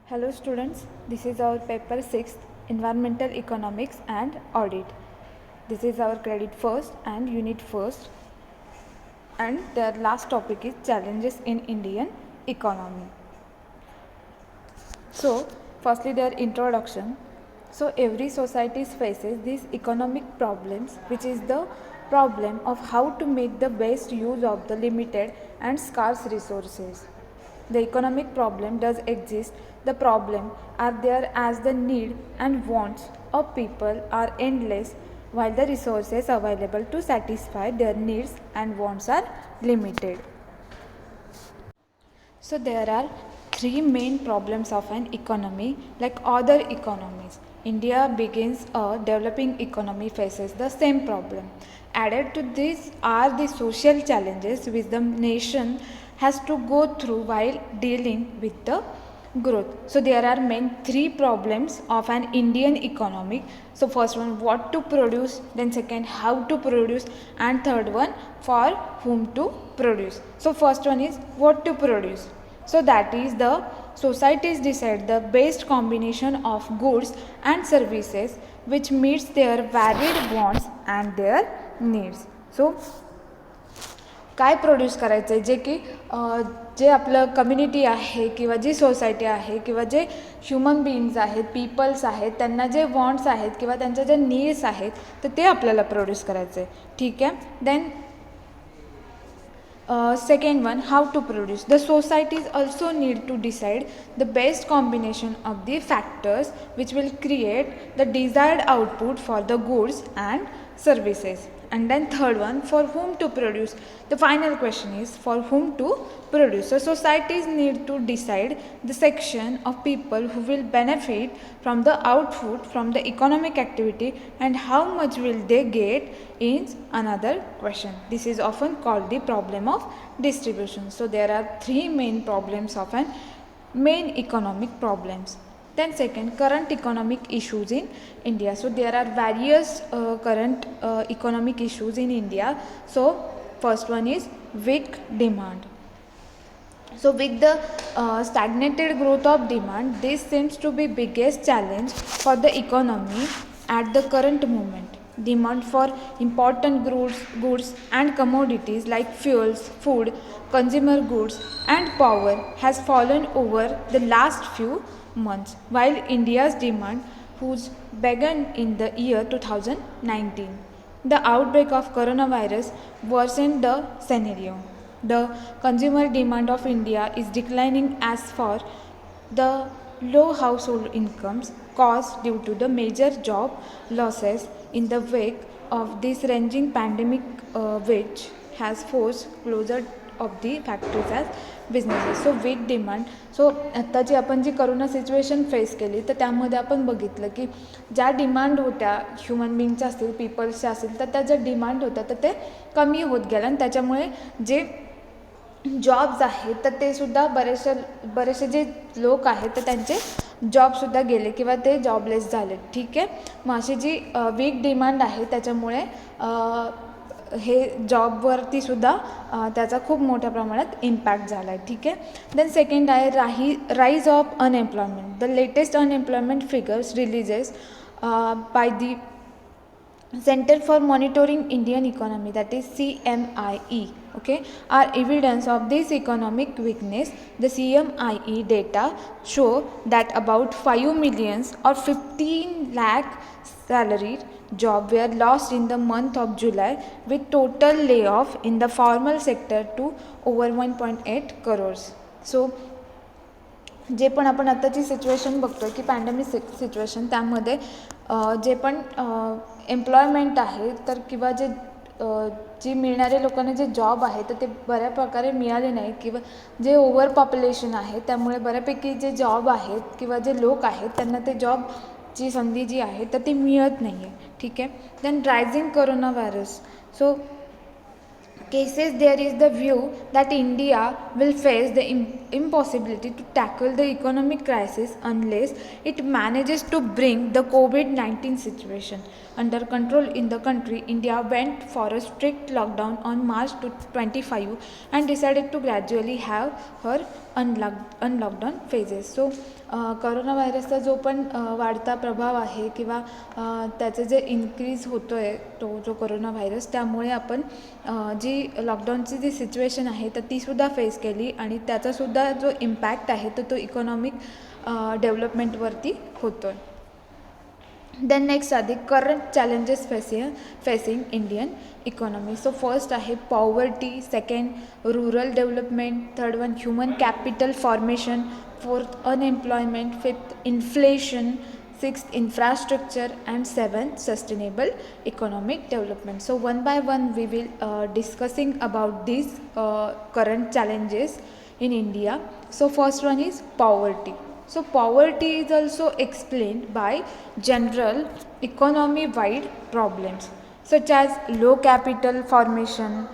Hello students, this is our paper 6 Environmental Economics and Audit. This is our credit first and unit first, and their last topic is challenges in Indian economy. So firstly their introduction. So every society faces these economic problems, which is the problem of how to make the best use of the limited and scarce resources. The economic problem does exist. The problem are there as the need and wants of people are endless, while the resources available to satisfy their needs and wants are limited. So there are three main problems of an economy like other economies. India begins a developing economy faces the same problem. Added to this are the social challenges which the nation has to go through while dealing with the growth. So there are main three problems of an Indian economy. So first one, what to produce, then second, how to produce, and third one, for whom to produce. So first one is what to produce. So that is the societies decide the best combination of goods and services which meets their varied wants and their needs. So काय produce करायचं आहे जे की जे आपलं community आहे किंवा जी society आहे किंवा जे human beings आहेत, पीपल्स आहेत, त्यांना जे वॉन्ट्स आहेत किंवा त्यांच्या जे नीड्स आहेत तर ते आपल्याला प्रोड्यूस करायचं आहे. ठीक आहे. Then second one, how to produce. The societies also need to decide the best combination of the factors which will create the desired output for the goods and services. And then third one, for whom to produce. The final question is for whom to produce. So societies need to decide the section of people who will benefit from the output from the economic activity and how much will they get is another question. This is often called the problem of distribution. So there are three main problems of an main economic problems. Then second, current economic issues in India. So there are various current economic issues in India. So first one is weak demand. So with the stagnated growth of demand, this seems to be biggest challenge for the economy at the current moment. Demand for important goods and commodities like fuels, food, consumer goods and power has fallen over the last few months, while India's demand whose began in the year 2019. The outbreak of coronavirus worsened the scenario. The consumer demand of India is declining as for the low household incomes caused due to the major job losses in the wake of this raging pandemic which has forced closure of the factories as businesses. So weak demand. So आत्ताची आपण जी corona situation face केली तर त्यामध्ये आपण बघितलं की ज्या demand होत्या ह्युमन बिईंगच्या असतील, पीपल्सच्या असतील, तर त्या ज्या डिमांड होत्या तर ते कमी होत गेल्या आणि त्याच्यामुळे जे जॉब्स आहेत तर ते सुद्धा बरेचसे जे लोक आहेत तर त्यांचे जॉबसुद्धा गेले किंवा ते जॉबलेस झाले. ठीक आहे. मग अशी जी वीक डिमांड आहे त्याच्यामुळे हे जॉबवरती सुद्धा त्याचा खूप मोठ्या प्रमाणात इम्पॅक्ट झाला आहे. ठीक आहे. देन सेकंड आहे rise of unemployment. The latest unemployment figures releases by the Center for Monitoring Indian Economy, that is CMIE, okay, are evidence of this economic weakness. The CMIE data show that about 5 million or 15 lakh salaried jobs were lost in the month of July, with total layoff in the formal sector to over 1.8 crores. So जे पण आपण आत्ताची situation बघतो की pandemic situation, त्यामध्ये जे पण employment आहे तर किंवा जी मिळणारे लोकांना जे जॉब आहे तर ते बऱ्या प्रकारे मिळाले नाही किंवा जे ओव्हर पॉप्युलेशन आहे त्यामुळे बऱ्यापैकी जे जॉब आहेत किंवा जे लोक आहेत त्यांना ते जॉबची संधी जी आहे तर ती मिळत नाही आहे. ठीक आहे. Then rising corona virus. So cases there is the view that India will face the impossibility to tackle the economic crisis unless it manages to bring the COVID-19 situation under control in the country, India went for a strict lockdown on March 25 and decided to gradually have her unlockdown phases. So corona व्हायरसचा जो पण वाढता प्रभाव आहे किंवा त्याचं जे increase होतो आहे तो जो कोरोना व्हायरस, त्यामुळे आपण जी लॉकडाऊनची जी सिच्युएशन आहे तर तीसुद्धा फेस केली आणि त्याचासुद्धा जो इम्पॅक्ट आहे तर तो इकॉनॉमिक डेव्हलपमेंटवरती होतो आहे. Then next are the current challenges facing Indian economy. So first आहे poverty, second rural development, third one human capital formation, fourth unemployment, fifth inflation, sixth infrastructure, and seventh sustainable economic development. So one by one we will discussing about these current challenges in India. So first one is poverty. So poverty is also explained by general economy wide problems such as low capital formation,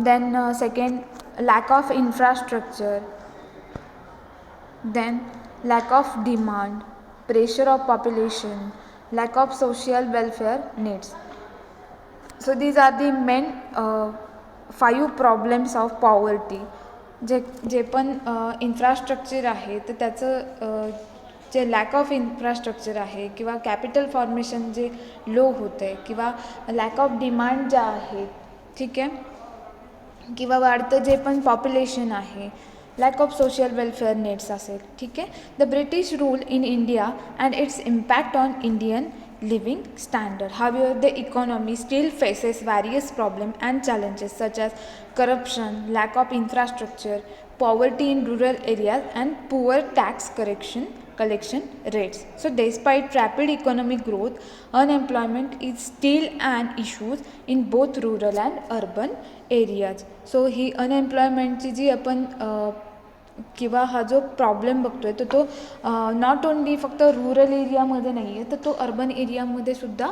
then second lack of infrastructure, then lack of demand, pressure of population, lack of social welfare needs. So these are the main 5 problems of poverty. जे पण infrastructure आहे तर त्याचं जे lack of infrastructure आहे किंवा capital formation जे लो होतं आहे किंवा lack of demand ज्या आहेत, ठीक आहे, किंवा वाढतं जे पण पॉप्युलेशन आहे, lack of social welfare nets असेल, ठीक आहे. The British rule in India and it's impact on Indian living standard. However, the economy still faces various problems and challenges such as corruption, lack of infrastructure, poverty in rural areas, and poor tax collection rates. So despite rapid economic growth, unemployment is still an issue in both rural and urban areas. So he unemployment जी आपण किंवा हा जो problem बघतो आहे तर तो not only फक्त rural एरियामध्ये नाही आहे तर तो अर्बन एरियामध्ये सुद्धा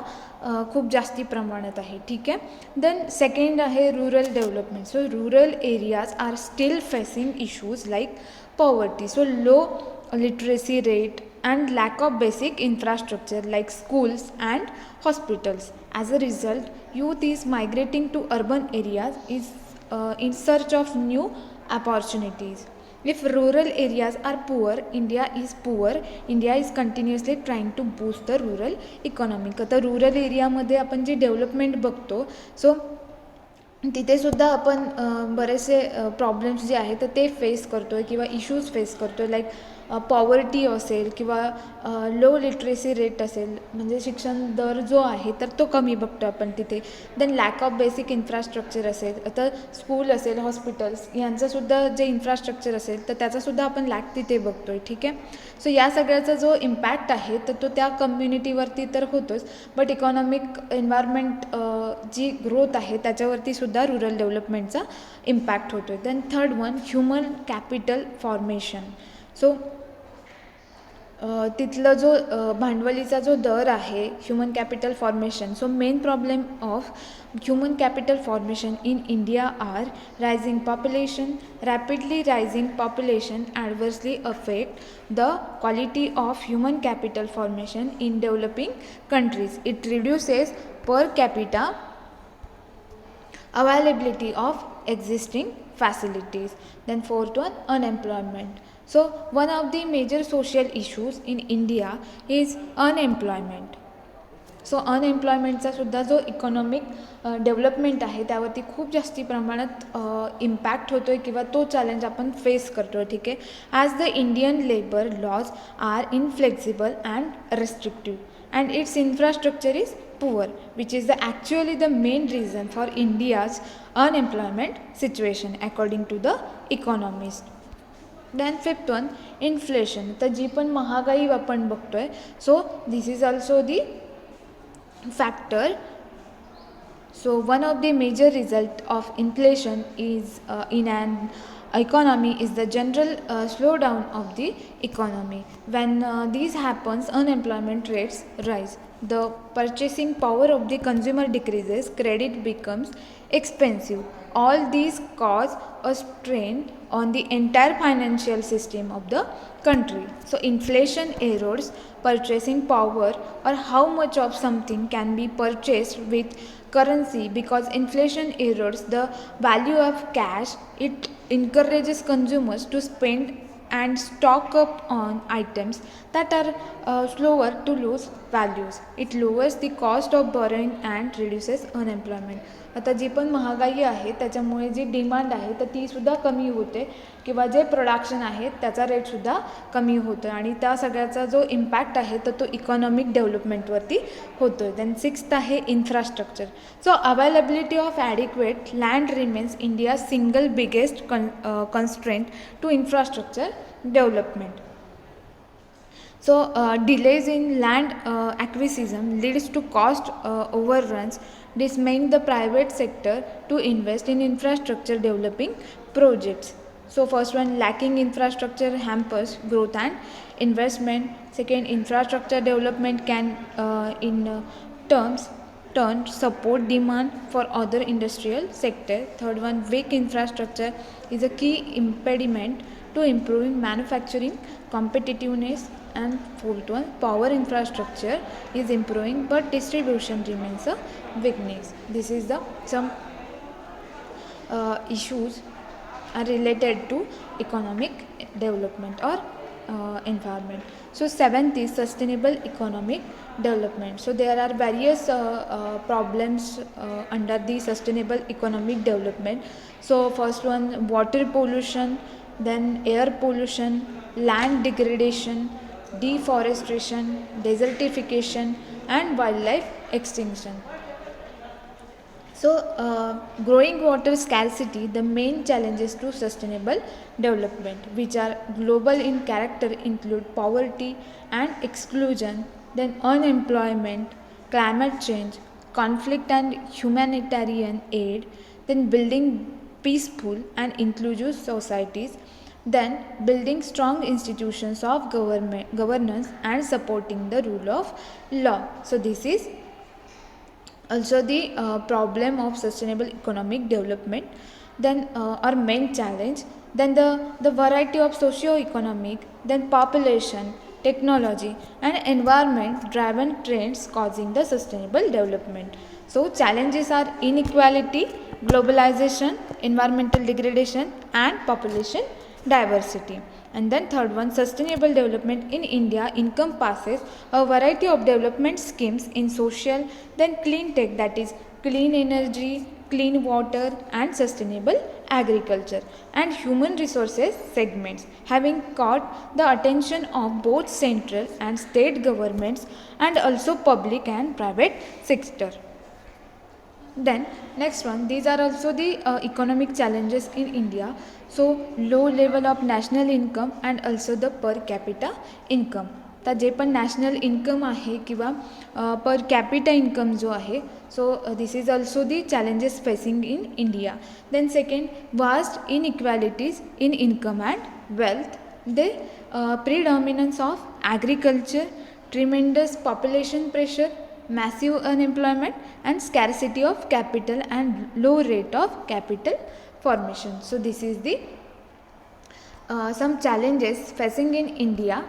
खूप जास्ती प्रमाणात आहे, ठीक आहे. देन सेकंड आहे rural development. So rural areas are still facing issues like poverty, so low literacy rate and lack of basic infrastructure like schools and hospitals. As a result, youth is migrating to urban areas in search of new opportunities. If rural areas are poor, India is continuously trying to boost the rural economy. आता rural एरियामध्ये आपण जे development बघतो, सो तिथे सुद्धा आपण बरेचसे problems जे आहेत तर ते फेस करतो आहे किंवा इश्यूज फेस करतो आहे, लाईक पॉवर्टी असेल किंवा लो लिटरेसी रेट असेल, म्हणजे शिक्षण दर जो आहे तर तो कमी बघतो आपण तिथे. Then lack of basic infrastructure असेल, आता स्कूल असेल, हॉस्पिटल्स यांचंसुद्धा जे इन्फ्रास्ट्रक्चर असेल तर त्याचासुद्धा आपण लॅक तिथे बघतो आहे, ठीक आहे. सो या सगळ्याचा जो इम्पॅक्ट आहे तर तो त्या कम्युनिटीवरती तर होतोच, बट इकॉनॉमिक एन्व्हायरमेंट जी ग्रोथ आहे त्याच्यावरती सुद्धा रूरल डेव्हलपमेंटचा इम्पॅक्ट होतो आहे. Then third one human capital formation. So तिथलं जो भांडवलीचा जो दर आहे human capital formation, so main problem of human capital formation in India are rising population. Rapidly rising population adversely affect the quality of human capital formation in developing countries. It reduces per capita availability of existing facilities. Then fourth one, unemployment. So one of the major social issues in India is unemployment. सो अनएम्प्लॉयमेंटचा सुद्धा जो economic development आहे त्यावरती खूप जास्ती प्रमाणात impact होतो आहे किंवा तो चॅलेंज आपण फेस करतो आहे, ठीक आहे. As the Indian labour laws are inflexible and restrictive and its infrastructure is poor, which is actually the main reason for India's unemployment situation according to the economist. Then fifth one, inflation. तर जी पण महागाई आपण बघतोय, so this is also the factor. So one of the major result of inflation is in an economy is the general slowdown of the economy. When this happens, unemployment rates rise. the purchasing power of the consumer decreases, credit becomes expensive. All these cause a strain on the entire financial system of the country. So inflation erodes purchasing power, or how much of something can be purchased with currency. Because inflation erodes the value of cash, it encourages consumers to spend and stock up on items that are slower to lose values. It lowers the cost of borrowing and reduces unemployment. आता जी पण महागाई आहे त्याच्यामुळे जी demand आहे तर तीसुद्धा कमी होते, किंवा जे प्रोडक्शन आहे त्याचा रेटसुद्धा कमी होतो, आणि त्या सगळ्याचा जो इम्पॅक्ट आहे तर तो इकॉनॉमिक डेव्हलपमेंटवरती होतो आहे. देन सिक्स्थ आहे infrastructure. So availability of adequate land remains India single biggest constraint to infrastructure development. So delays in land acquisition leads to cost overruns, dismaying the private sector to invest in infrastructure developing projects. So first one, lacking infrastructure hampers growth and investment. Second, infrastructure development can turn support demand for other industrial sector. Third one, weak infrastructure is a key impediment to improving manufacturing competitiveness. And fourth one, power infrastructure is improving but distribution remains a weakness. This is the some issues are related to economic development or environment. So seventh is sustainable economic development. So there are various problems under the sustainable economic development. So first one, water pollution, then air pollution, land degradation, deforestation, desertification, and wildlife extinction. So growing water scarcity, the main challenges to sustainable development, which are global in character, include poverty and exclusion, then unemployment, climate change, conflict and humanitarian aid, then building peaceful and inclusive societies, then building strong institutions of governance and supporting the rule of law. So this is also the problem of sustainable economic development. Then our main challenge, then the variety of socio-economic, then population, technology and environment driven trends causing the sustainable development. So challenges are inequality, globalization, environmental degradation and population diversity. And then third one, sustainable development in India encompasses a variety of development schemes in social, then clean tech, that is clean energy, clean water and sustainable agriculture, and human resources segments, having caught the attention of both central and state governments and also public and private sector. Then next one, these are also the economic challenges in India. So low level of national income and also the per capita income. तर जे पण national income आहे किंवा per capita income जो आहे, so this is also the challenges facing in India. Then second, vast inequalities in income and wealth, the predominance of agriculture, tremendous population pressure, massive unemployment and scarcity of capital and low rate of capital formation. So this is the some challenges facing in India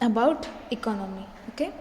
about economy. Okay.